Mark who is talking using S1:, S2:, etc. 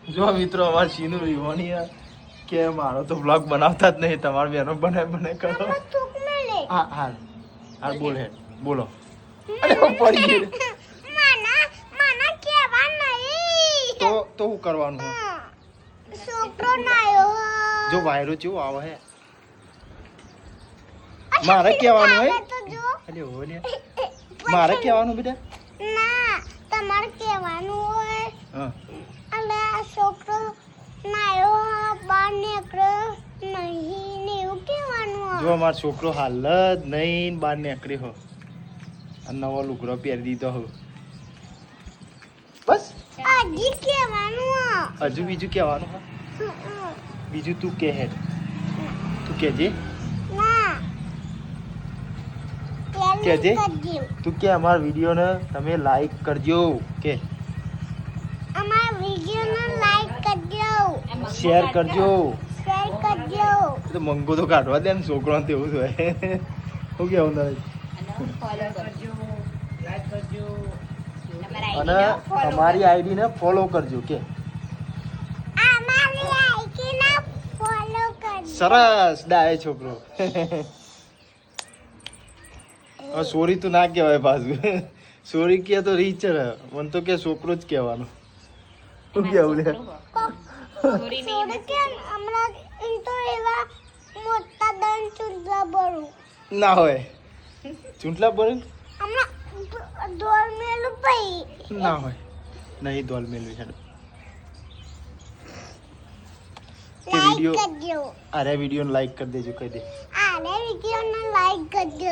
S1: જો મિત્રો અમાર સીનુ રીવાની કે મારો તો બ્લોગ બનાવતા જ નહીં, તમાર બેનો બને કરો. હા હા હા બોલો. અરે પડી ગઈ.
S2: મને કેવા નહીં.
S1: તો હું કરવાનું હે?
S2: છોકરો નાયો.
S1: જો વાયરો કેવો આવે હે. મારે કહેવાનું હોય. અરે ઓલે મારે કહેવાનું બેટા.
S2: ના તમારે કહેવાનું હોય.
S1: હા.
S2: અલે છોકરો નાયો બહાર નીકળ્યો નહીં ને એવું કહેવાનું.
S1: જો અમારો છોકરો હાલ જ નહીં બહાર નીકળી હો, અને નવો લુગડો પહેરી દીધો હો. બસ
S2: હજી કહેવાનું.
S1: હજુ બીજું કહેવાનું હે? બીજું તું કે હે, તું કહેજે.
S2: ના
S1: કહેજે.
S2: કરજો.
S1: તું કે અમારા વિડીયોને તમે લાઈક કરજો, કે
S2: અમારા વિડીયોને લાઈક કરજો,
S1: શેર કરજો.
S2: શેર કરજો.
S1: તો મંગો તો કાઢવા દે ને, છોકરો તેવું જ હોય. શું કેવું તારે? અને અમારી આઈડી ને ફોલો કરજો, કે
S2: અમારી આઈડીને ફોલો કરજો.
S1: સરસ ડાય છોકરો. હવે સોરી તો ના કહેવાય પાછું. સોરી કે તો રીચ મને તો કે છોકરો જ કહેવાનો. શું કેવું લે?
S2: છોડે કે હમણાં ઈ તો એવા મોટા દન ચૂંટલા ભરું.
S1: ના હોય ચૂંટલા પર
S2: હમણાં દોર મેલું પઈ.
S1: ના હોય, નહીં દોલ મેળવી છે. કે
S2: લાઈક
S1: વિડીયો
S2: કરજો.
S1: અરે વિડીયો લાઈક કરી દેજો, કહી દે.
S2: આને વિડીયોને લાઈક કરજો.